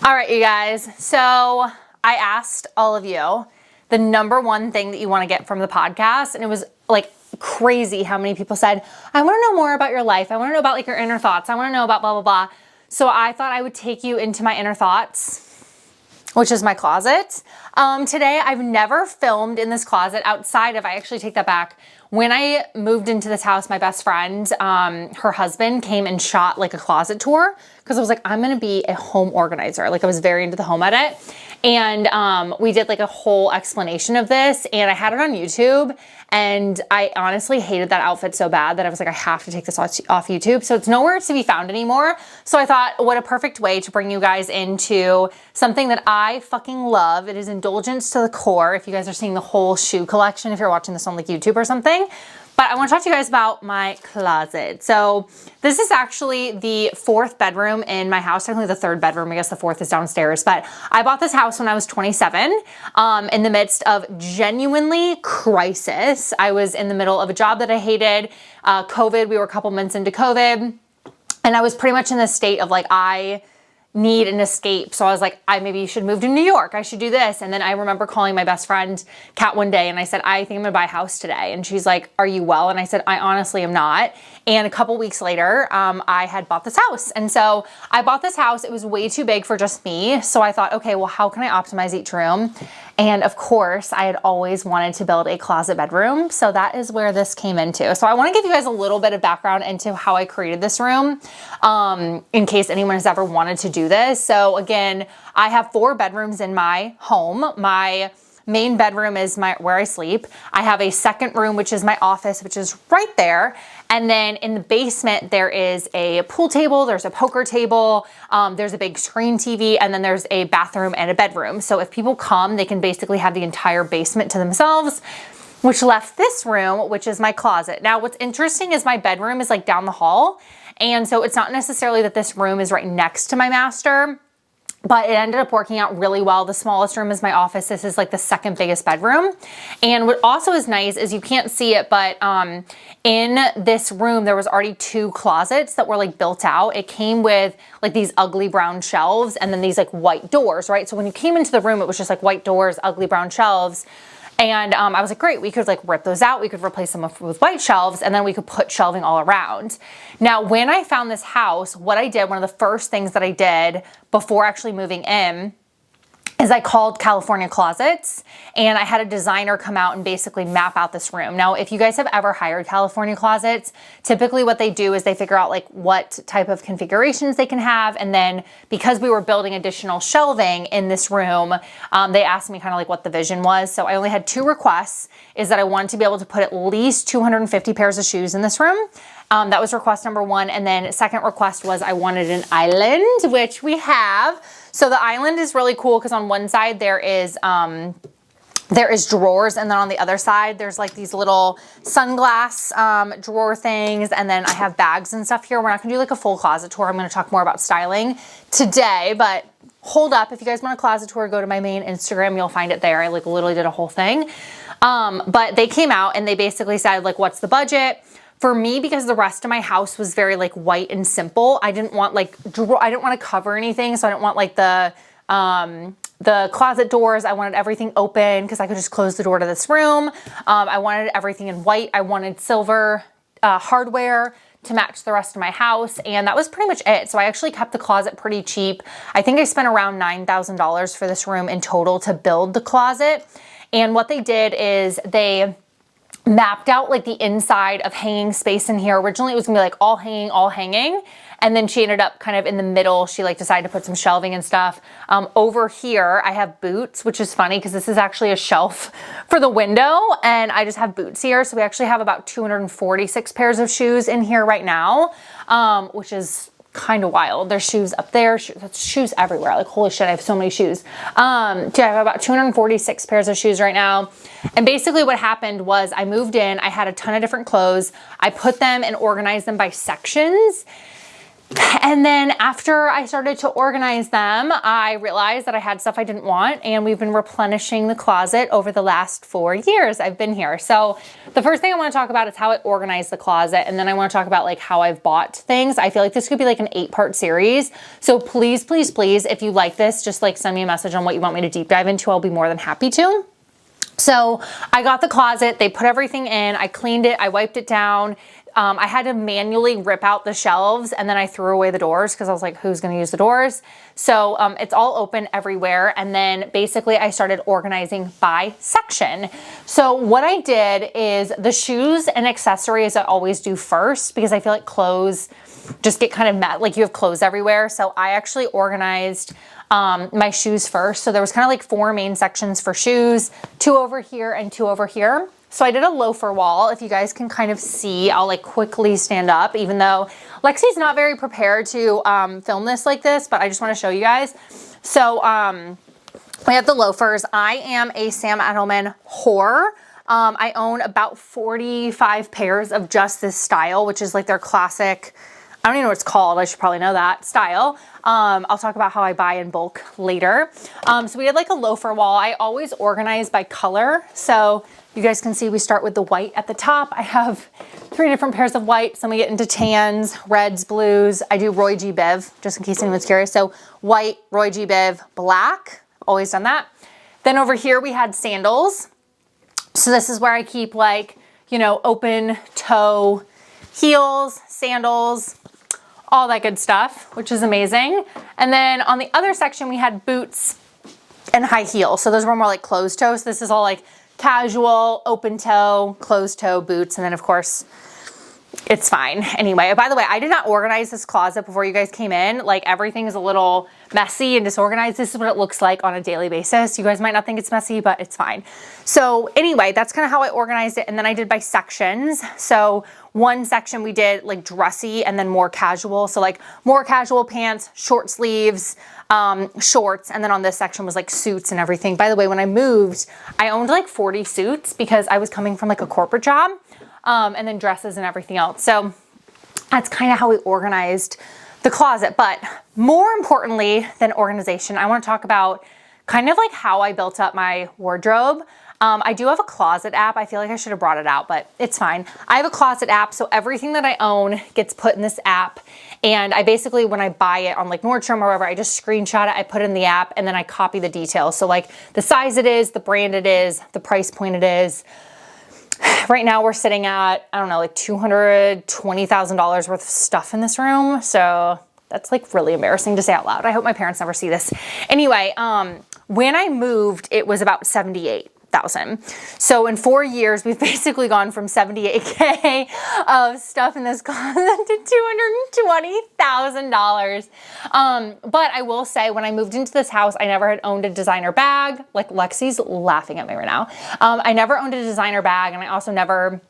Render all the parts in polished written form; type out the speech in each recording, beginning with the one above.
All right, you guys. So I asked all of you the number one thing that you want to get from the podcast. And it was like crazy how many people said, I want to know more about your life. I want to know about like your inner thoughts. I want to know about blah, blah, blah. So I thought I would take you into my inner thoughts, which is my closet. Today, I've never filmed in this closet outside of, I actually take that back. When I moved into this house, my best friend, her husband came and shot like a closet tour because I was like, I'm gonna be a home organizer. Like I was very into the home edit. And we did like a whole explanation of this and I had it on YouTube. And I honestly hated that outfit so bad that I was like, I have to take this off YouTube. So it's nowhere to be found anymore. So I thought, what a perfect way to bring you guys into something that I fucking love. It is indulgence to the core. If you guys are seeing the whole shoe collection, if you're watching this on like YouTube or something. But I want to talk to you guys about my closet. So this is actually the fourth bedroom in my house, technically the third bedroom. I guess the fourth is downstairs. But I bought this house when I was 27 in the midst of genuinely crisis. I was in the middle of a job that I hated. COVID, we were a couple months into COVID. And I was pretty much in this state of like, I need an escape. So I was like, maybe you should move to New York. I should do this. And then I remember calling my best friend, Kat, one day and I said, I think I'm gonna buy a house today. And she's like, are you well? And I said, I honestly am not. And a couple weeks later, I had bought this house. And so I bought this house. It was way too big for just me. So I thought, okay, well, how can I optimize each room? And of course, I had always wanted to build a closet bedroom. So that is where this came into. So I want to give you guys a little bit of background into how I created this room in case anyone has ever wanted to do this. So again, I have 4 bedrooms in my home. My main bedroom is where I sleep. I have a second room, which is my office, which is right there. And then in the basement, there is a pool table, there's a poker table, there's a big screen TV, and then there's a bathroom and a bedroom. So if people come, they can basically have the entire basement to themselves, which left this room, which is my closet. Now, what's interesting is my bedroom is like down the hall. And so it's not necessarily that this room is right next to my master, but it ended up working out really well. The smallest room is my office. This is like the second biggest bedroom. And what also is nice is you can't see it, but in this room, there was already 2 closets that were like built out. It came with like these ugly brown shelves and then these like white doors, right? So when you came into the room, it was just like white doors, ugly brown shelves. And I was like, great, we could like rip those out. We could replace them with white shelves and then we could put shelving all around. Now, when I found this house, what I did, one of the first things that I did before actually moving in is I called California Closets and I had a designer come out and basically map out this room. Now, if you guys have ever hired California Closets, typically what they do is they figure out like what type of configurations they can have. And then because we were building additional shelving in this room, they asked me kind of like what the vision was. So I only had 2 requests, is that I wanted to be able to put at least 250 pairs of shoes in this room. That was request number 1. And then second request was I wanted an island, which we have. So the island is really cool because on one side there is drawers, and then on the other side there's like these little sunglass drawer things, and then I have bags and stuff here. We're not gonna do like a full closet tour. I'm gonna talk more about styling today, but hold up. If you guys want a closet tour, go to my main Instagram. You'll find it there. I like literally did a whole thing. But they came out and they basically said like, what's the budget? For me, because the rest of my house was very like white and simple, I didn't want like, I didn't want to cover anything. So I didn't want like the closet doors. I wanted everything open because I could just close the door to this room. I wanted everything in white. I wanted silver hardware to match the rest of my house. And that was pretty much it. So I actually kept the closet pretty cheap. I think I spent around $9,000 for this room in total to build the closet. And what they did is they mapped out like the inside of hanging space in here. Originally it was gonna be like all hanging. And then she ended up kind of in the middle. She like decided to put some shelving and stuff. Over here, I have boots, which is funny because this is actually a shelf for the window and I just have boots here. So we actually have about 246 pairs of shoes in here right now, which is kind of wild. There's shoes up there, shoes everywhere. Like, holy shit, I have so many shoes. I have about 246 pairs of shoes right now. And basically what happened was I moved in, I had a ton of different clothes. I put them and organized them by sections. And then after I started to organize them, I realized that I had stuff I didn't want, and we've been replenishing the closet over the last 4 years I've been here. So the first thing I want to talk about is how I organize the closet, and then I want to talk about like how I've bought things. I feel like this could be like an 8-part series. So please, please, please, if you like this, just like send me a message on what you want me to deep dive into. I'll be more than happy to. So I got the closet, they put everything in, I cleaned it, I wiped it down. I had to manually rip out the shelves, and then I threw away the doors because I was like, who's going to use the doors? So it's all open everywhere. And then basically I started organizing by section. So what I did is the shoes and accessories I always do first, because I feel like clothes just get kind of like you have clothes everywhere. So I actually organized my shoes first. So there was kind of like 4 main sections for shoes, 2 over here and 2 over here. So I did a loafer wall. If you guys can kind of see, I'll like quickly stand up, even though Lexi's not very prepared to film this like this, but I just want to show you guys. So we have the loafers. I am a Sam Edelman whore. I own about 45 pairs of just this style, which is like their classic, I don't even know what it's called. I should probably know that style. I'll talk about how I buy in bulk later. So we did like a loafer wall. I always organize by color. So you guys can see we start with the white at the top. I have 3 different pairs of white. Then we get into tans, reds, blues. I do Roy G. Biv, just in case anyone's curious. So white, Roy G. Biv, black. Always done that. Then over here we had sandals. So this is where I keep like, you know, open toe heels, sandals, all that good stuff, which is amazing. And then on the other section, we had boots and high heels. So those were more like closed toe. So this is all like casual, open toe, closed toe boots. And then of course, it's fine. Anyway, by the way, I did not organize this closet before you guys came in. Like everything is a little messy and disorganized. This is what it looks like on a daily basis. You guys might not think it's messy, but it's fine. So anyway, that's kind of how I organized it. And then I did by sections. So one section we did like dressy and then more casual. So like more casual pants, short sleeves, shorts. And then on this section was like suits and everything. By the way, when I moved, I owned like 40 suits because I was coming from like a corporate job. And then dresses and everything else. So that's kind of how we organized the closet. But more importantly than organization, I want to talk about kind of like how I built up my wardrobe. I do have a closet app. I feel like I should have brought it out, but it's fine. I have a closet app, so everything that I own gets put in this app. And I basically, when I buy it on like Nordstrom or wherever, I just screenshot it, I put it in the app, and then I copy the details. So like the size it is, the brand it is, the price point it is. Right now we're sitting at, I don't know, like $220,000 worth of stuff in this room. So that's like really embarrassing to say out loud. I hope my parents never see this. Anyway, when I moved, it was about 78,000. So in 4 years, we've basically gone from 78K of stuff in this closet to $220,000. But I will say, when I moved into this house, I never had owned a designer bag. Like Lexi's laughing at me right now. I never owned a designer bag, and I also never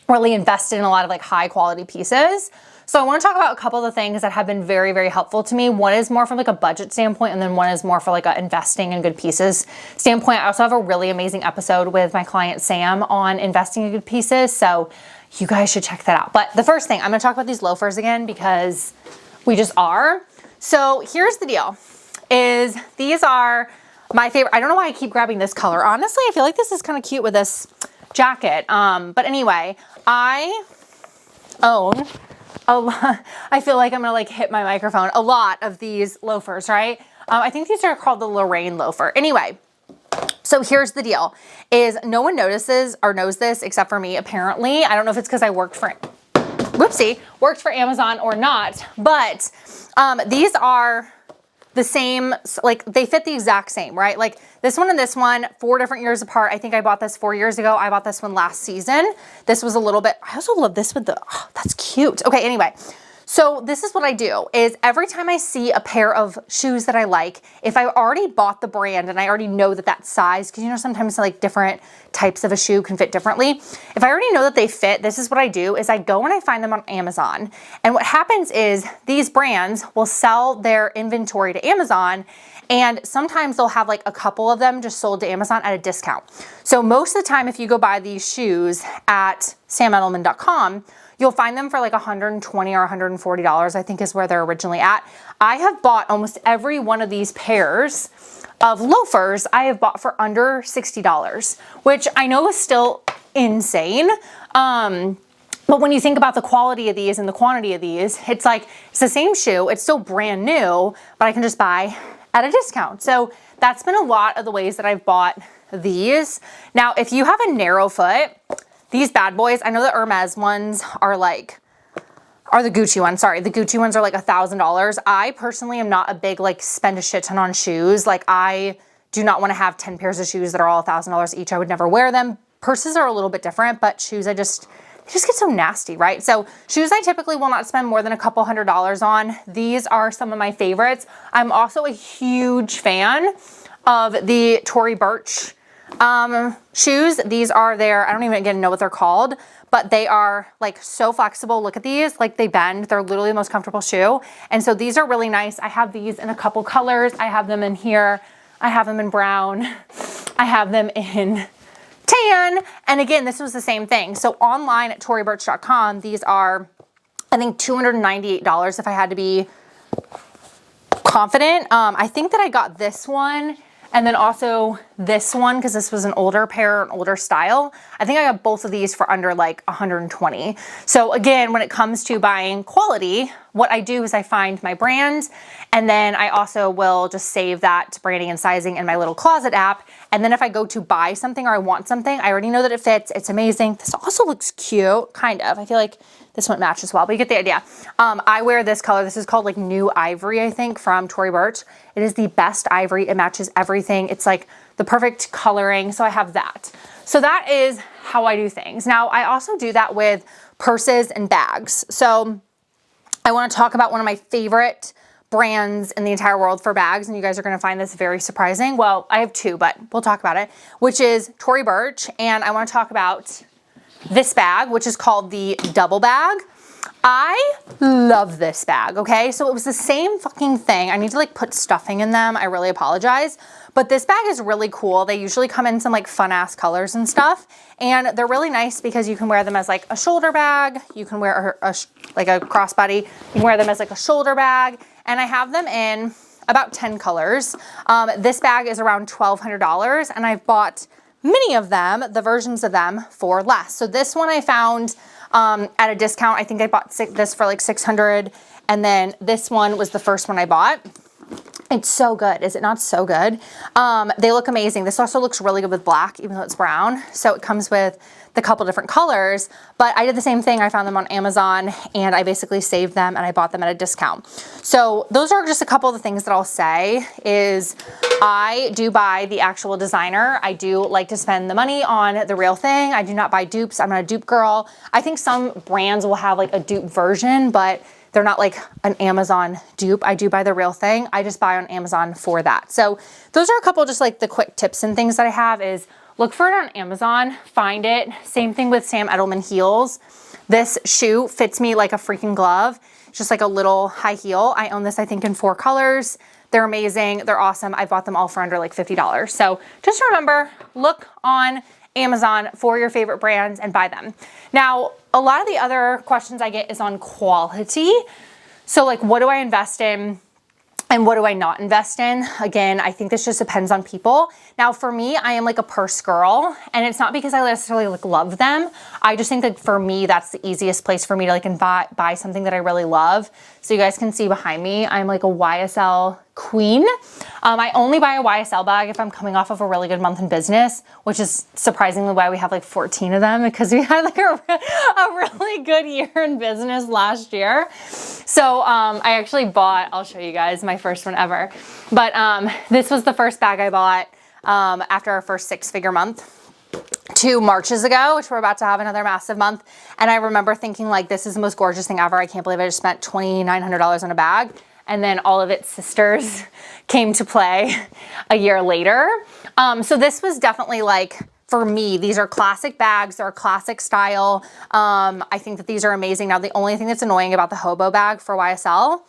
really invested in a lot of like high quality pieces. So I want to talk about a couple of the things that have been very, very helpful to me. One is more from like a budget standpoint, and then one is more for like a investing in good pieces standpoint. I also have a really amazing episode with my client Sam on investing in good pieces. So you guys should check that out. But the first thing, I'm going to talk about these loafers again because we just are. So here's the deal, is these are my favorite. I don't know why I keep grabbing this color. Honestly, I feel like this is kind of cute with this jacket. But anyway, I own a lot. I feel like I'm gonna like hit my microphone. A lot of these loafers, right? I think these are called the Lorraine loafer. Anyway, so here's the deal, is no one notices or knows this except for me, apparently. I don't know if it's because I worked for Amazon or not, but these are the same, like they fit the exact same, right? Like this one and this one, 4 different years apart. I think I bought this 4 years ago. I bought this one last season. This was a little bit, I also love this with the, oh, that's cute. Okay, anyway. So this is what I do, is every time I see a pair of shoes that I like, if I already bought the brand and I already know that size, because you know sometimes like different types of a shoe can fit differently. If I already know that they fit, this is what I do, is I go and I find them on Amazon. And what happens is these brands will sell their inventory to Amazon, and sometimes they'll have like a couple of them just sold to Amazon at a discount. So most of the time, if you go buy these shoes at samedelman.com, You'll find them for like $120 or $140, I think is where they're originally at. I have bought almost every one of these pairs of loafers I have bought for under $60, which I know is still insane. But when you think about the quality of these and the quantity of these, it's like, it's the same shoe, it's still brand new, but I can just buy at a discount. So that's been a lot of the ways that I've bought these. Now, if you have a narrow foot, these bad boys, I know the Hermes ones are the Gucci ones, sorry. The Gucci ones are like $1,000. I personally am not a big like spend a shit ton on shoes. Like I do not want to have 10 pairs of shoes that are all $1,000 each. I would never wear them. Purses are a little bit different, but shoes, they just get so nasty, right? So shoes I typically will not spend more than a couple $100s on. These are some of my favorites. I'm also a huge fan of the Tory Burch shoes. These are I don't even know what they're called, but they are like so flexible. Look at these, like they bend. They're literally the most comfortable shoe. And so these are really nice. I have these in a couple colors. I have them in here. I have them in brown. I have them in tan. And again, this was the same thing. So online at torybirch.com, these are, I think, $298 if I had to be confident. I think that I got this one and then also this one because this was an older pair, an older style. I think I got both of these for under like 120. So again, when it comes to buying quality, what I do is I find my brand and then I also will just save that to branding and sizing in my little closet app. And then if I go to buy something or I want something, I already know that it fits. It's amazing. This also looks cute, kind of. I feel like this won't match as well, but you get the idea. I wear this color. This is called like New Ivory, I think, from Tory Burch. It is the best ivory. It matches everything. It's like the perfect coloring. So I have that. So that is how I do things. Now, I also do that with purses and bags. So I want to talk about one of my favorite brands in the entire world for bags, and you guys are going to find this very surprising. Well, I have two, but we'll talk about it, which is Tory Burch, and I want to talk about this bag, which is called the Double Bag. I love this bag, okay? So it was the same fucking thing. I need to like put stuffing in them. I really apologize. But this bag is really cool. They usually come in some like fun ass colors and stuff. And they're really nice because you can wear them as like a shoulder bag. You can wear like a crossbody. You can wear them as like a shoulder bag. And I have them in about 10 colors. This bag is around $1,200 and I've bought many of them, the versions of them, for less. So this one I found at a discount. I think I bought this for like $600. And then this one was the first one I bought. It's so good. Is it not so good? They look amazing. This also looks really good with black, even though it's brown. So it comes with the couple different colors, but I did the same thing. I found them on Amazon and I basically saved them and I bought them at a discount. So those are just a couple of the things that I'll say is I do buy the actual designer. I do like to spend the money on the real thing. I do not buy dupes. I'm not a dupe girl. I think some brands will have like a dupe version, but they're not like an Amazon dupe. I do buy the real thing. I just buy on Amazon for that. So those are a couple just like the quick tips and things that I have is look for it on Amazon, find it. Same thing with Sam Edelman heels. This shoe fits me like a freaking glove. It's just like a little high heel. I own this, I think, in 4 colors. They're amazing. They're awesome. I bought them all for under like $50. So just remember, look on Amazon for your favorite brands and buy them. Now, a lot of the other questions I get is on quality. So like, what do I invest in? And what do I not invest in? Again, I think this just depends on people. Now for me, I am like a purse girl and it's not because I necessarily like love them. I just think that for me, that's the easiest place for me to like buy something that I really love. So you guys can see behind me, I'm like a YSL queen. I only buy a YSL bag if I'm coming off of a really good month in business, which is surprisingly why we have like 14 of them because we had like a really good year in business last year. So I actually bought, I'll show you guys my first one ever, but this was the first bag I bought after our first 6-figure month 2 Marches ago, which we're about to have another massive month. And I remember thinking like, this is the most gorgeous thing ever. I can't believe I just spent $2,900 on a bag. And then all of its sisters came to play a year later. So this was definitely like, for me, these are classic bags. They're a classic style. I think that these are amazing. Now, the only thing that's annoying about the hobo bag for YSL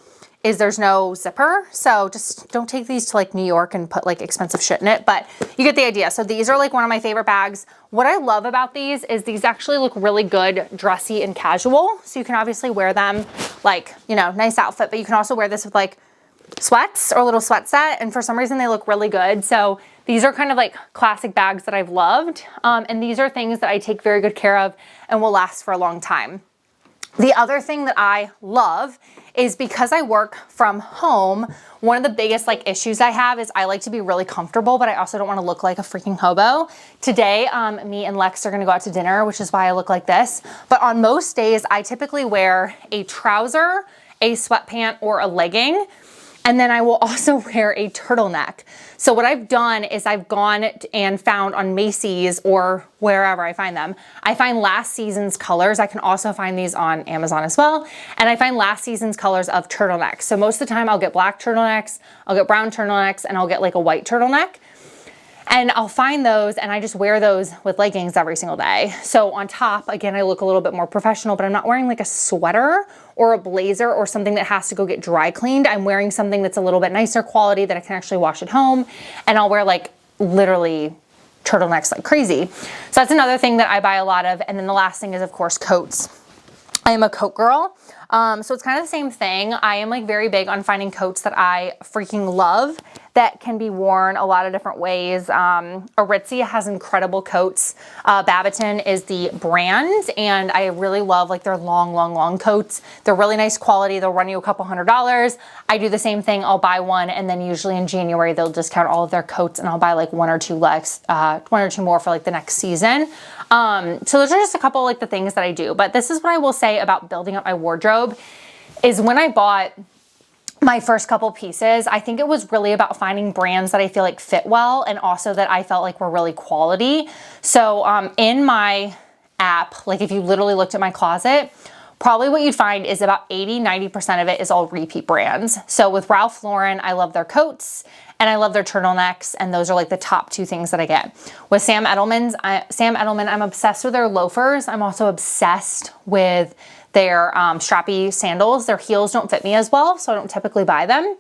is there's no zipper. So just don't take these to like New York and put like expensive shit in it, but you get the idea. So these are like one of my favorite bags. What I love about these is these actually look really good, dressy and casual. So you can obviously wear them like, you know, nice outfit, but you can also wear this with like sweats or a little sweat set. And for some reason they look really good. So these are kind of like classic bags that I've loved. And these are things that I take very good care of and will last for a long time. The other thing that I love is because I work from home, one of the biggest like issues I have is I like to be really comfortable, but I also don't want to look like a freaking hobo. Today, me and Lex are going to go out to dinner, which is why I look like this. But on most days, I typically wear a trouser, a sweatpant, or a legging. And then I will also wear a turtleneck. So what I've done is I've gone and found on Macy's or wherever I find them, I find last season's colors. I can also find these on Amazon as well. And I find last season's colors of turtlenecks. So most of the time I'll get black turtlenecks, I'll get brown turtlenecks, and I'll get like a white turtleneck. And I'll find those and I just wear those with leggings every single day. So on top, again, I look a little bit more professional, but I'm not wearing like a sweater or a blazer or something that has to go get dry cleaned. I'm wearing something that's a little bit nicer quality that I can actually wash at home. And I'll wear like literally turtlenecks like crazy. So that's another thing that I buy a lot of. And then the last thing is of course coats. I am a coat girl. So it's kind of the same thing. I am like very big on finding coats that I freaking love that can be worn a lot of different ways. Aritzia has incredible coats. Babaton is the brand and I really love like their long coats. They're really nice quality. They'll run you a couple $100s. I do the same thing. I'll buy one and then usually in January they'll discount all of their coats and I'll buy like one or two more for like the next season. So those are just a couple like the things that I do. But this is what I will say about building up my wardrobe is when I bought my first couple pieces, I think it was really about finding brands that I feel like fit well and also that I felt like were really quality. So in my app, like if you literally looked at my closet, probably what you'd find is about 80-90% of it is all repeat brands. So with Ralph Lauren, I love their coats and I love their turtlenecks, and those are like the top two things that I get. With Sam Edelman, I'm obsessed with their loafers. I'm also obsessed with their strappy sandals. Their heels don't fit me as well, so I don't typically buy them.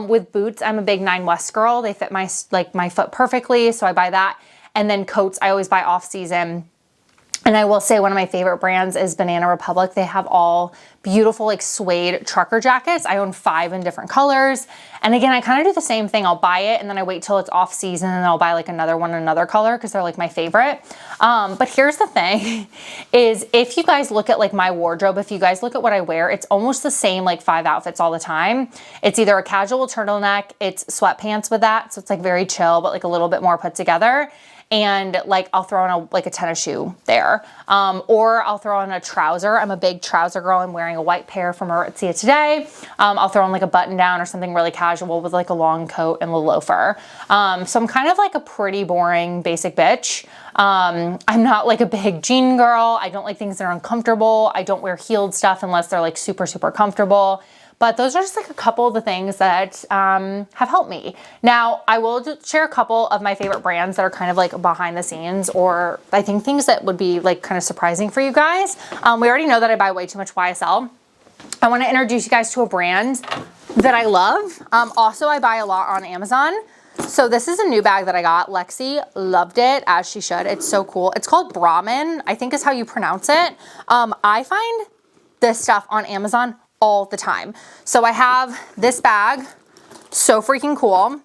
With boots, I'm a big Nine West girl. They fit my foot perfectly, so I buy that. And then coats, I always buy off season. And I will say one of my favorite brands is Banana Republic. They have all beautiful like suede trucker jackets. I own 5 in different colors. And again, I kind of do the same thing. I'll buy it and then I wait till it's off season and I'll buy like another one in another color because they're like my favorite. But here's the thing is if you guys look at like my wardrobe, if you guys look at what I wear, it's almost the same like 5 outfits all the time. It's either a casual turtleneck, it's sweatpants with that. So it's like very chill, but like a little bit more put together. And like I'll throw on a tennis shoe there, or I'll throw on a trouser. I'm a big trouser girl. I'm wearing a white pair from Aritzia today. I'll throw on like a button down or something really casual with like a long coat and a loafer. So I'm kind of like a pretty boring basic bitch. I'm not like a big jean girl. I don't like things that are uncomfortable. I don't wear heeled stuff unless they're like super comfortable. But those are just like a couple of the things that have helped me. Now, I will share a couple of my favorite brands that are kind of like behind the scenes, or I think things that would be like kind of surprising for you guys. We already know that I buy way too much YSL. I want to introduce you guys to a brand that I love. Also, I buy a lot on Amazon. So this is a new bag that I got. Lexi loved it, as she should. It's so cool. It's called Brahmin, I think is how you pronounce it. I find this stuff on Amazon all the time. So I have this bag, so freaking cool.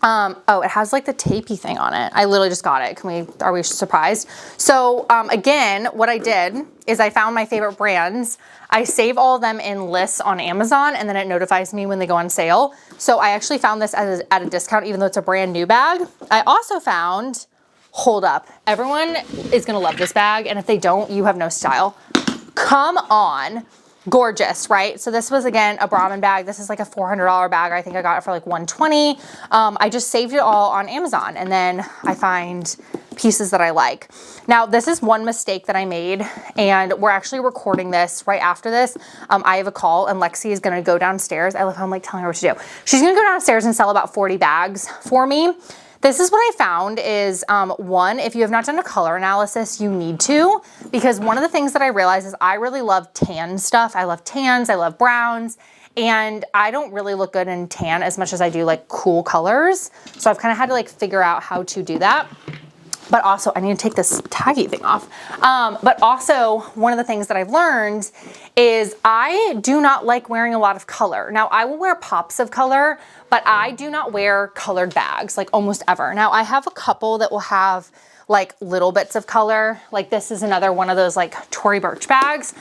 Oh, it has like the tapey thing on it. I literally just got it. Are we surprised? So again, what I did is I found my favorite brands. I save all of them in lists on Amazon and then it notifies me when they go on sale. So I actually found this at a discount, even though it's a brand new bag. I also found, hold up, everyone is gonna love this bag. And if they don't, you have no style. Come on. Gorgeous, right? So this was again a Brahmin bag. This is like a $400 bag. I think I got it for like $120. I just saved it all on Amazon and then I find pieces that I like. Now this is one mistake that I made and we're actually recording this right after this. I have a call and Lexi is gonna go downstairs. I love how I'm like telling her what to do. She's gonna go downstairs and sell about 40 bags for me. This is what I found is, one, if you have not done a color analysis, you need to, because one of the things that I realized is I really love tan stuff. I love tans, I love browns, and I don't really look good in tan as much as I do like cool colors. So I've kind of had to like figure out how to do that. But also, I need to take this taggy thing off. But also, one of the things that I've learned is I do not like wearing a lot of color. Now, I will wear pops of color, but I do not wear colored bags, like almost ever. Now, I have a couple that will have like little bits of color. Like this is another one of those like Tory Burch bags.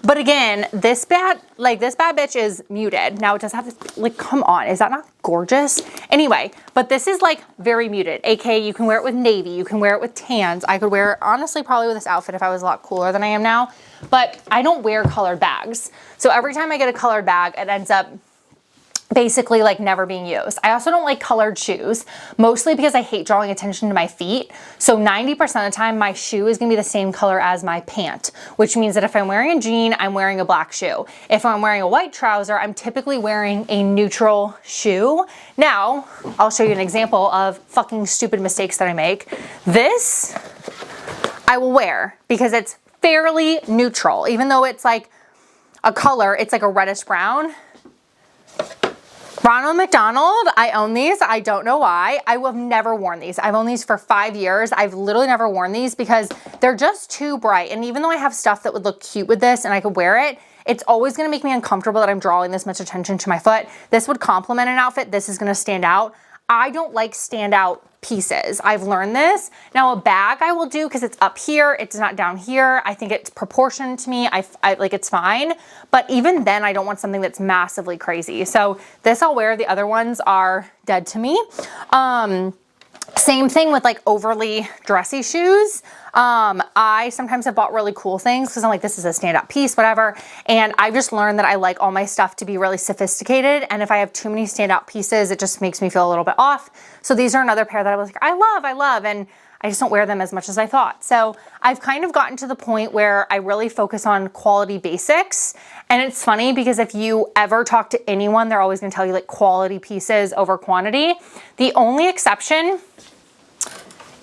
But again, this bad bitch is muted. Now it does have this, like, come on, is that not gorgeous? Anyway, but this is like very muted. AKA you can wear it with navy, you can wear it with tans. I could wear it honestly probably with this outfit if I was a lot cooler than I am now, but I don't wear colored bags. So every time I get a colored bag, it ends up basically like never being used. I also don't like colored shoes, mostly because I hate drawing attention to my feet. So 90% of the time my shoe is gonna be the same color as my pant, which means that if I'm wearing a jean, I'm wearing a black shoe. If I'm wearing a white trouser, I'm typically wearing a neutral shoe. Now, I'll show you an example of fucking stupid mistakes that I make. This, I will wear because it's fairly neutral. Even though it's like a color, it's like a reddish brown. Ronald McDonald, I own these. I don't know why. I have never worn these. I've owned these for 5 years. I've literally never worn these because they're just too bright. And even though I have stuff that would look cute with this and I could wear it, it's always gonna make me uncomfortable that I'm drawing this much attention to my foot. This would complement an outfit. This is gonna stand out. I don't like standout pieces. I've learned this. Now a bag I will do because it's up here, it's not down here. I think it's proportioned to me. I like it's fine. But even then I don't want something that's massively crazy. So this I'll wear, the other ones are dead to me. Same thing with like overly dressy shoes. I sometimes have bought really cool things because I'm like, this is a standout piece, whatever. And I've just learned that I like all my stuff to be really sophisticated. And if I have too many standout pieces, it just makes me feel a little bit off. So these are another pair that I was like, I love, and I just don't wear them as much as I thought. So I've kind of gotten to the point where I really focus on quality basics. And it's funny because if you ever talk to anyone, they're always gonna tell you like quality pieces over quantity. The only exception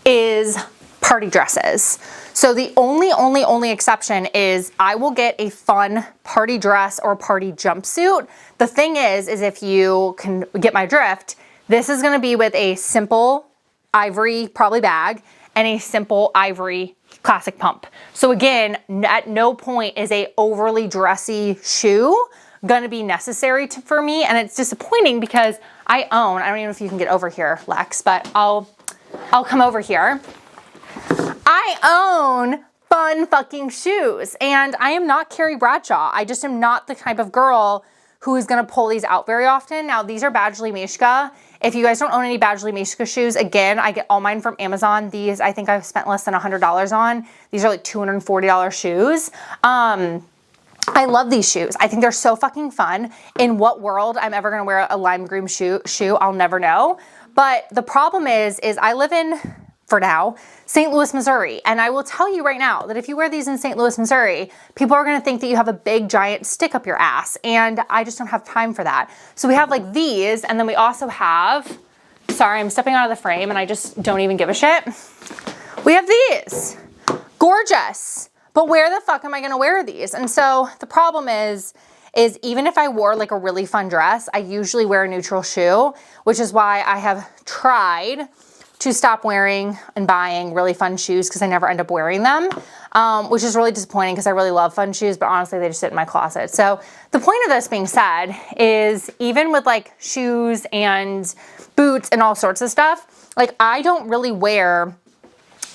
is party dresses. So the only exception is I will get a fun party dress or party jumpsuit. The thing is if you can get my drift, this is gonna be with a simple ivory probably bag and a simple ivory classic pump. So again, at no point is a overly dressy shoe gonna be necessary for me. And it's disappointing because I don't even know if you can get over here, Lex, but I'll come over here. I own fun fucking shoes and I am not Carrie Bradshaw. I just am not the type of girl who is gonna pull these out very often. Now these are Badgley Mishka. If you guys don't own any Badgley Mishka shoes, again, I get all mine from Amazon. These I think I've spent less than $100 on. These are like $240 shoes. I love these shoes. I think they're so fucking fun. In what world I'm ever gonna wear a lime green shoe, I'll never know. But the problem is I live in, for now, St. Louis, Missouri. And I will tell you right now that if you wear these in St. Louis, Missouri, people are gonna think that you have a big giant stick up your ass. And I just don't have time for that. So we have like these, and then we also have, sorry, I'm stepping out of the frame and I just don't even give a shit. We have these, gorgeous. But where the fuck am I gonna wear these? And so the problem is even if I wore like a really fun dress, I usually wear a neutral shoe, which is why I have tried to stop wearing and buying really fun shoes because I never end up wearing them, which is really disappointing because I really love fun shoes, but honestly, they just sit in my closet. So the point of this being said is even with like shoes and boots and all sorts of stuff, like I don't really wear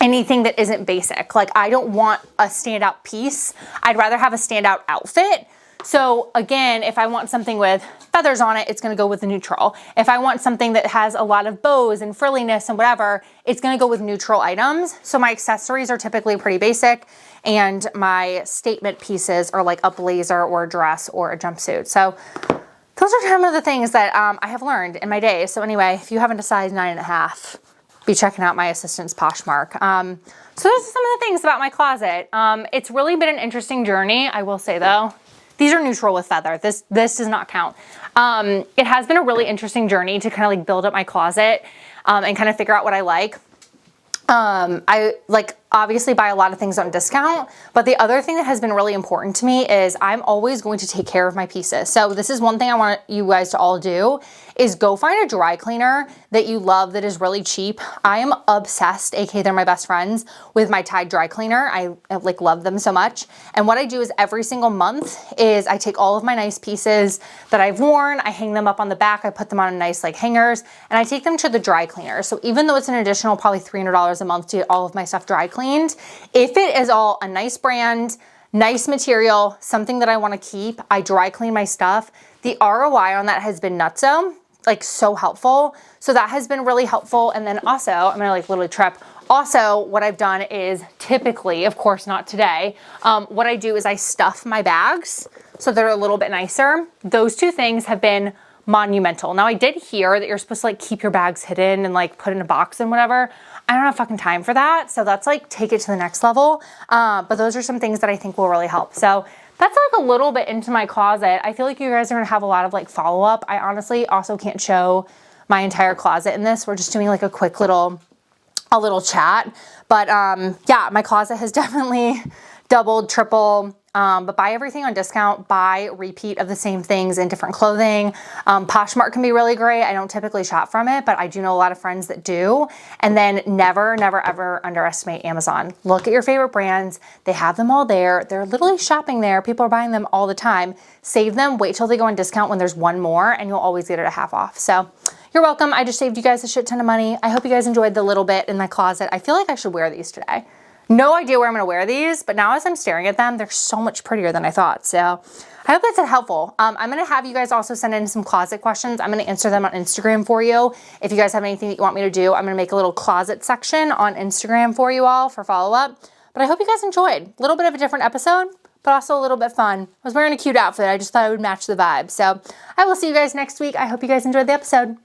anything that isn't basic. Like I don't want a standout piece. I'd rather have a standout outfit. So again, if I want something with feathers on it, it's gonna go with the neutral. If I want something that has a lot of bows and frilliness and whatever, it's gonna go with neutral items. So my accessories are typically pretty basic and my statement pieces are like a blazer or a dress or a jumpsuit. So those are some of the things that I have learned in my day. So anyway, if you haven't a size 9.5, be checking out my assistant's Poshmark. So those are some of the things about my closet. It's really been an interesting journey, I will say though. These are neutral with feather. This does not count. It has been a really interesting journey to kind of like build up my closet and kind of figure out what I like. obviously buy a lot of things on discount, but the other thing that has been really important to me is I'm always going to take care of my pieces. So this is one thing I want you guys to all do is go find a dry cleaner that you love that is really cheap. I am obsessed, aka they're my best friends, with my Tide dry cleaner. I like love them so much. And what I do is every single month is I take all of my nice pieces that I've worn, I hang them up on the back, I put them on nice like hangers, and I take them to the dry cleaner. So even though it's an additional probably $300 a month to get all of my stuff dry cleaned, if it is all a nice brand, nice material, something that I want to keep, I dry clean my stuff. The ROI on that has been nutso, like so helpful. So that has been really helpful. And then also, I'm gonna like literally trip. Also, what I've done is typically, of course not today, what I do is I stuff my bags so they're a little bit nicer. Those two things have been monumental. Now I did hear that you're supposed to like keep your bags hidden and like put in a box and whatever. I don't have fucking time for that. So that's like, take it to the next level. But those are some things that I think will really help. So that's like a little bit into my closet. I feel like you guys are gonna have a lot of like follow up. I honestly also can't show my entire closet in this. We're just doing like a quick little chat. But yeah, my closet has definitely doubled, tripled. But buy everything on discount, buy repeat of the same things in different clothing. Poshmark can be really great. I don't typically shop from it, but I do know a lot of friends that do. And then never, never, ever underestimate Amazon. Look at your favorite brands. They have them all there. They're literally shopping there. People are buying them all the time. Save them, wait till they go on discount when there's one more, and you'll always get it at half off. So you're welcome. I just saved you guys a shit ton of money. I hope you guys enjoyed the little bit in my closet. I feel like I should wear these today. No idea where I'm gonna wear these, but now as I'm staring at them, they're so much prettier than I thought. So I hope that's helpful. I'm gonna have you guys also send in some closet questions. I'm gonna answer them on Instagram for you. If you guys have anything that you want me to do, I'm gonna make a little closet section on Instagram for you all for follow-up. But I hope you guys enjoyed. A little bit of a different episode, but also a little bit fun. I was wearing a cute outfit. I just thought it would match the vibe. So I will see you guys next week. I hope you guys enjoyed the episode.